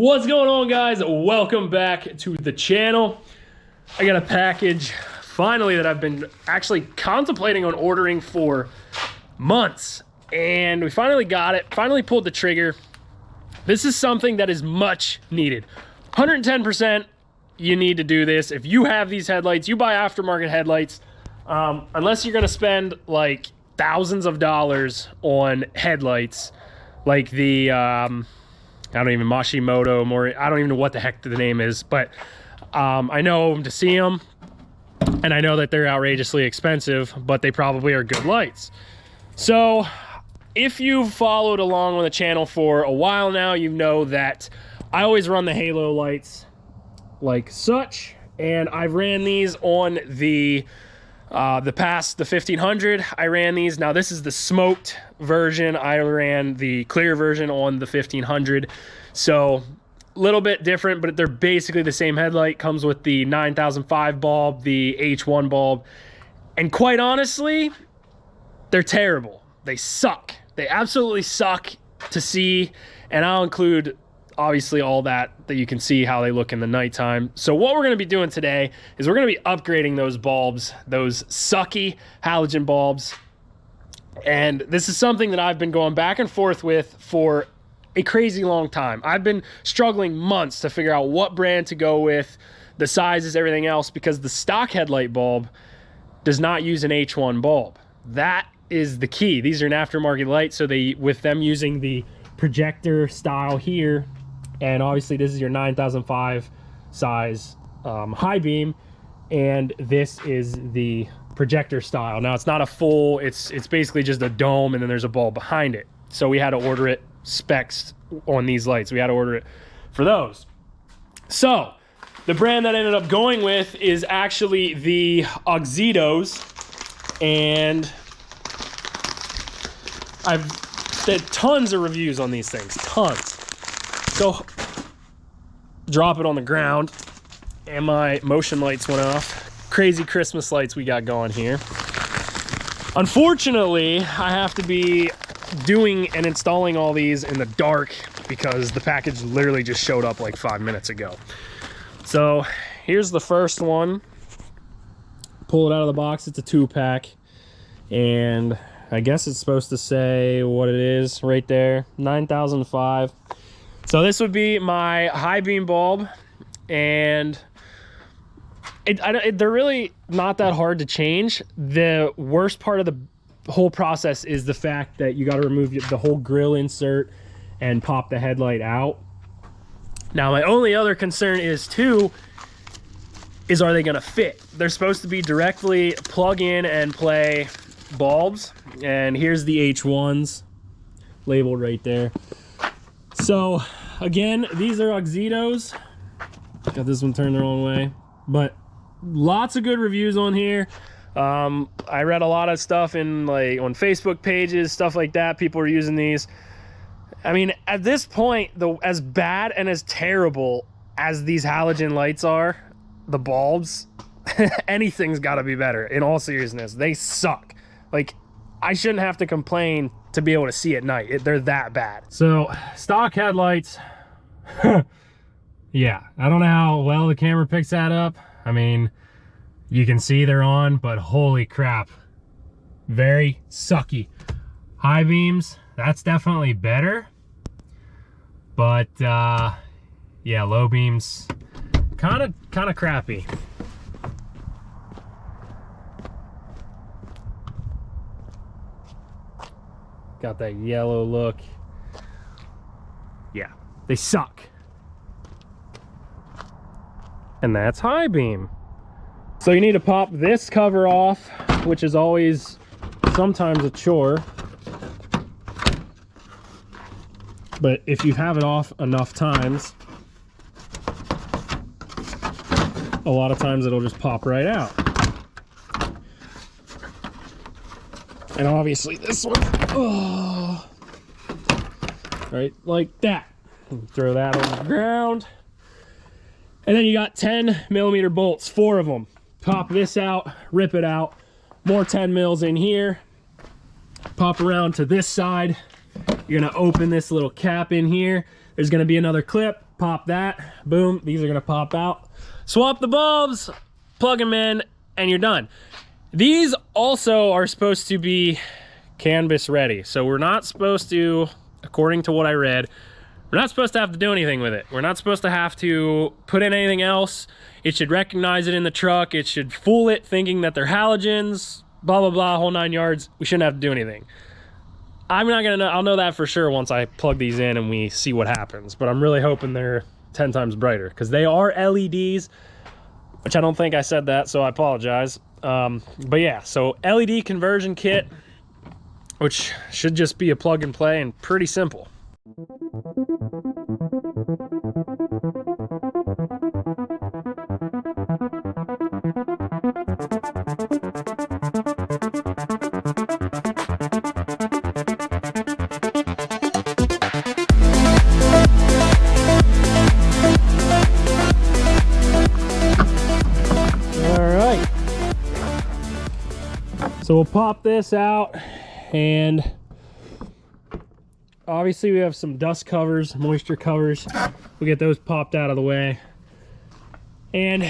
What's going on, guys? Welcome back to the channel. I got a package finally that I've been actually contemplating on ordering for months, and we finally got it, finally pulled the trigger. This is something that is much needed. 110% you need to do this. If you have these headlights, you buy aftermarket headlights, unless you're gonna spend like thousands of dollars on headlights like the I don't even Mashimoto, I don't even know what the heck the name is, but I know them to see them, and I know that they're outrageously expensive, but they probably are good lights. So if you've followed along on the channel for a while now, you know that I always run the halo lights like such, and I've ran these on the 1500. I ran these. Now this is the smoked version. I ran the clear version on the 1500, so a little bit different, but they're basically the same headlight. Comes with the 9005 bulb, the H1 bulb, and quite honestly, they're terrible. They suck. They absolutely suck to see, and I'll include obviously all that you can see how they look in the nighttime. So what we're going to be doing today is we're going to be upgrading those bulbs, those sucky halogen bulbs. And this is something that I've been going back and forth with for a crazy long time. I've been struggling months to figure out what brand to go with, the sizes, everything else, because the stock headlight bulb does not use an H1 bulb. That is the key. These are an aftermarket light, so with them using the projector style here, and obviously this is your 9005 size high beam, and this is the projector style. Now it's not a full, it's basically just a dome, and then there's a bulb behind it. So we had to order it specs on these lights. We had to order it for those. So the brand that I ended up going with is actually the AUXITOs, and I've did tons of reviews on these things, tons. So drop it on the ground, and my motion lights went off. Crazy Christmas lights we got going here. Unfortunately, I have to be doing and installing all these in the dark because the package literally just showed up like 5 minutes ago. So here's the first one. Pull it out of the box. It's a 2-pack, and I guess it's supposed to say what it is right there, 9005. So this would be my high beam bulb, and they're really not that hard to change. The worst part of the whole process is the fact that you got to remove the whole grill insert and pop the headlight out. Now my only other concern is are they going to fit? They're supposed to be directly plug in and play bulbs, and here's the H1s labeled right there. So again, these are AUXITOs. Got this one turned the wrong way, but lots of good reviews on here. I read a lot of stuff in like on Facebook pages, stuff like that. People are using these. I mean, at this point, as bad and as terrible as these halogen lights are, the bulbs, anything's got to be better. In all seriousness, they suck. Like, I shouldn't have to complain to be able to see at night. They're that bad. So stock headlights, yeah, I don't know how well the camera picks that up. I mean, you can see they're on, but holy crap, very sucky. High beams, that's definitely better, but yeah, low beams, kind of crappy. Got that yellow look. Yeah, they suck. And that's high beam. So you need to pop this cover off, which is always sometimes a chore. But if you have it off enough times, a lot of times it'll just pop right out. And obviously this one, oh, right like that. Throw that on the ground. And then you got 10mm bolts, 4 of them. Pop this out, rip it out, more 10 mils in here. Pop around to this side. You're gonna open this little cap in here. There's gonna be another clip. pop that, boom, these are gonna pop out. Swap the bulbs, plug them in, and you're done. These also are supposed to be canvas ready. So we're not supposed to, according to what I read, we're not supposed to have to do anything with it. We're not supposed to have to put in anything else. It should recognize it in the truck. It should fool it thinking that they're halogens, blah, blah, blah, whole 9 yards. We shouldn't have to do anything. I'm not gonna know, I'll know that for sure once I plug these in and we see what happens. But I'm really hoping they're 10 times brighter because they are LEDs, which I don't think I said that, so I apologize. But yeah, so LED conversion kit, which should just be a plug and play and pretty simple. So we'll pop this out, and obviously we have some dust covers, moisture covers. We'll get those popped out of the way. And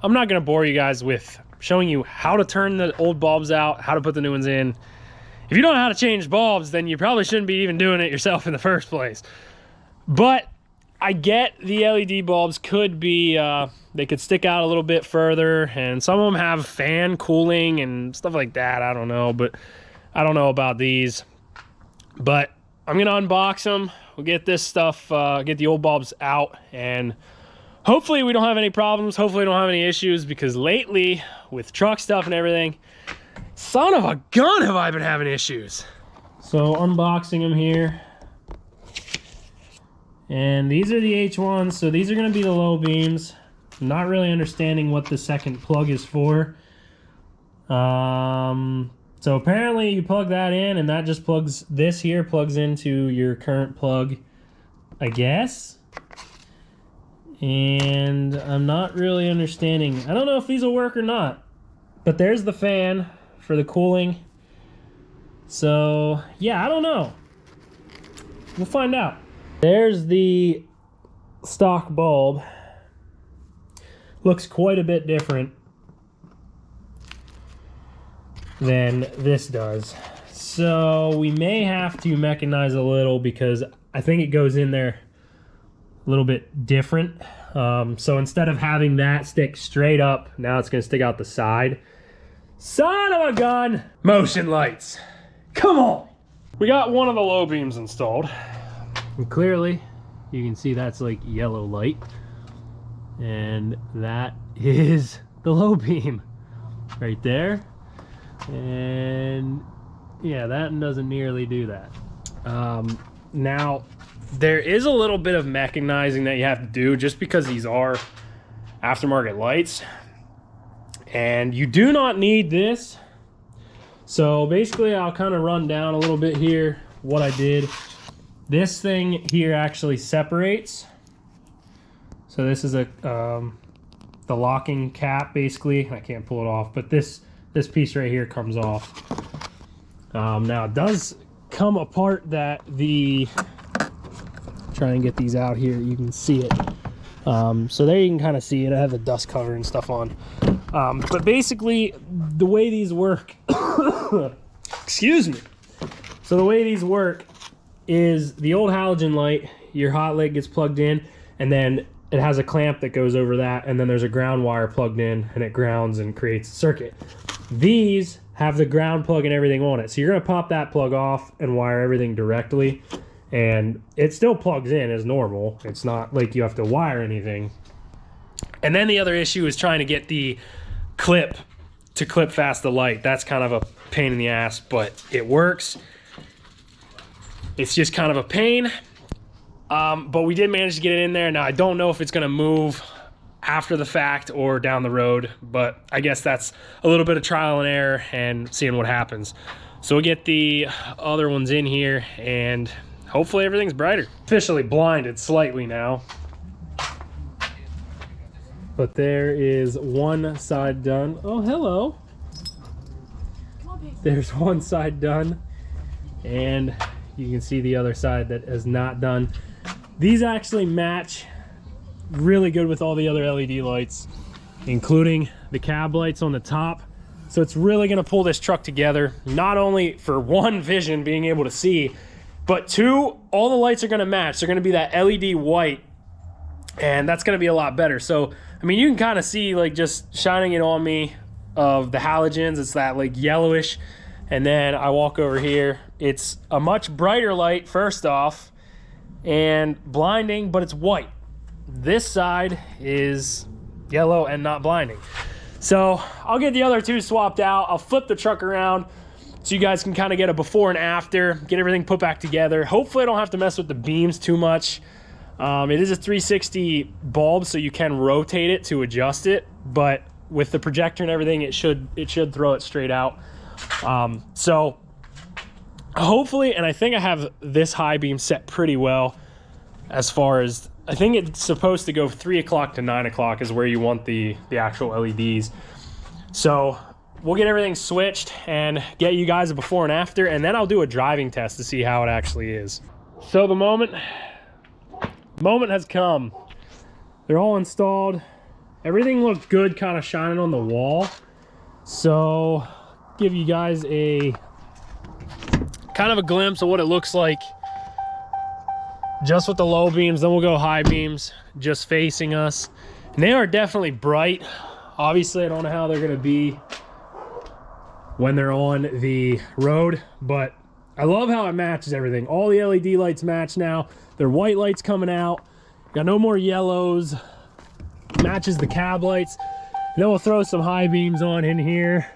I'm not gonna bore you guys with showing you how to turn the old bulbs out, how to put the new ones in. If you don't know how to change bulbs, then you probably shouldn't be even doing it yourself in the first place. But I get the LED bulbs could be, they could stick out a little bit further, and some of them have fan cooling and stuff like that. I don't know, but I don't know about these. But I'm gonna unbox them. We'll get this stuff, get the old bulbs out, and hopefully we don't have any problems. Hopefully we don't have any issues, because lately with truck stuff and everything, son of a gun have I been having issues. So unboxing them here. And these are the H1s, so these are going to be the low beams. I'm not really understanding what the second plug is for. So apparently you plug that in, and that just plugs, this here plugs into your current plug, I guess. And I'm not really understanding. I don't know if these will work or not. But there's the fan for the cooling. So yeah, I don't know. We'll find out. There's the stock bulb. Looks quite a bit different than this does. So we may have to mechanize a little, because I think it goes in there a little bit different. So instead of having that stick straight up, now it's gonna stick out the side. Son of a gun! Motion lights. Come on! We got one of the low beams installed. And clearly, you can see that's like yellow light. And that is the low beam right there. And yeah, that doesn't nearly do that. Now, there is a little bit of mechanizing that you have to do, just because these are aftermarket lights. And you do not need this. So basically, I'll kind of run down a little bit here what I did. This thing here actually separates. So this is a the locking cap, basically. I can't pull it off, but this piece right here comes off. Now it does come apart that the, try and get these out here, you can see it. So there you can kind of see it. I have the dust cover and stuff on. But basically, the way these work, excuse me. So the way these work is the old halogen light, your hot leg gets plugged in, and then it has a clamp that goes over that, and then there's a ground wire plugged in, and it grounds and creates a circuit. These have the ground plug and everything on it. So you're gonna pop that plug off and wire everything directly, and it still plugs in as normal. It's not like you have to wire anything. And then the other issue is trying to get the clip to clip fast the light. That's kind of a pain in the ass, but it works. It's just kind of a pain, but we did manage to get it in there. Now, I don't know if it's gonna move after the fact or down the road, but I guess that's a little bit of trial and error and seeing what happens. So we'll get the other ones in here, and hopefully everything's brighter. Officially blinded slightly now. But there is one side done. Oh, hello. There's one side done. And You can see the other side that is not done. These actually match really good with all the other LED lights, including the cab lights on the top. So it's really gonna pull this truck together, not only for one, vision, being able to see, but two, all the lights are gonna match. They're gonna be that LED white, and that's gonna be a lot better. So, I mean, you can kind of see, like, just shining it on me of the halogens, it's that like yellowish. And then I walk over here, it's a much brighter light, first off, and blinding, but it's white. This side is yellow and not blinding. So I'll get the other two swapped out. I'll flip the truck around so you guys can kind of get a before and after, get everything put back together. Hopefully I don't have to mess with the beams too much. It is a 360 bulb, so you can rotate it to adjust it, but with the projector and everything, it should throw it straight out. So hopefully, and I think I have this high beam set pretty well, as far as, I think it's supposed to go 3 o'clock to 9 o'clock is where you want the actual LEDs. So we'll get everything switched and get you guys a before and after, and then I'll do a driving test to see how it actually is. So the moment has come. They're all installed. Everything looked good, kind of shining on the wall. So give you guys a kind of a glimpse of what it looks like just with the low beams. Then we'll go high beams just facing us, and they are definitely bright. Obviously I don't know how they're going to be when they're on the road, but I love how it matches everything. All the LED lights match now. They're white lights coming out, got no more yellows, matches the cab lights. And then we'll throw some high beams on in here.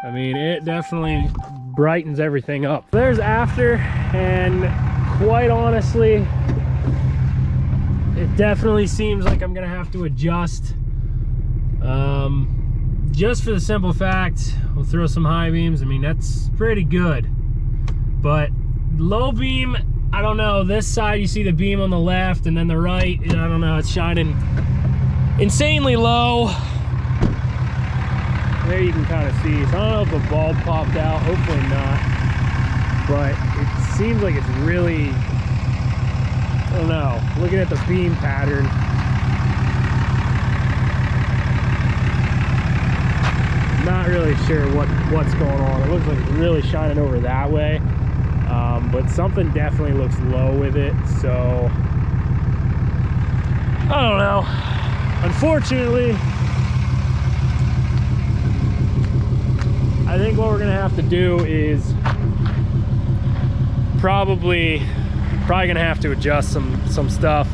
I mean, it definitely brightens everything up. There's after, and quite honestly, it definitely seems like I'm gonna have to adjust. Just for the simple fact, we'll throw some high beams. I mean, that's pretty good. But low beam, I don't know. This side, you see the beam on the left, and then the right, I don't know, it's shining insanely low. There you can kind of see. So I don't know if the bulb popped out, hopefully not. But it seems like it's really, I don't know, looking at the beam pattern. Not really sure what's going on. It looks like it's really shining over that way. But something definitely looks low with it, so I don't know. Unfortunately, I think what we're gonna have to do is probably gonna have to adjust some stuff,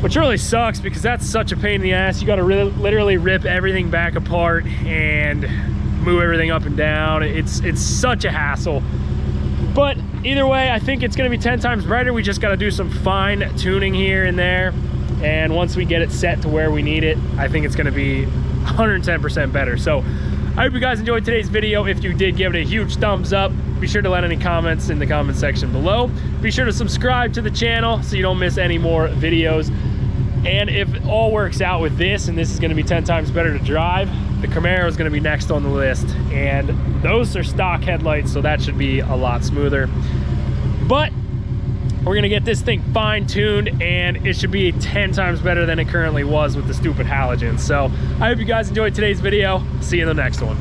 which really sucks because that's such a pain in the ass. You gotta literally rip everything back apart and move everything up and down. It's such a hassle. But either way, I think it's gonna be 10 times brighter. We just gotta do some fine tuning here and there. And once we get it set to where we need it, I think it's gonna be 110% better. So I hope you guys enjoyed today's video. If you did, give it a huge thumbs up. Be sure to let any comments in the comment section below. Be sure to subscribe to the channel so you don't miss any more videos. And if it all works out with this, and this is gonna be 10 times better to drive, the Camaro is gonna be next on the list. And those are stock headlights, so that should be a lot smoother. But we're gonna get this thing fine-tuned, and it should be 10 times better than it currently was with the stupid halogens. So I hope you guys enjoyed today's video. See you in the next one.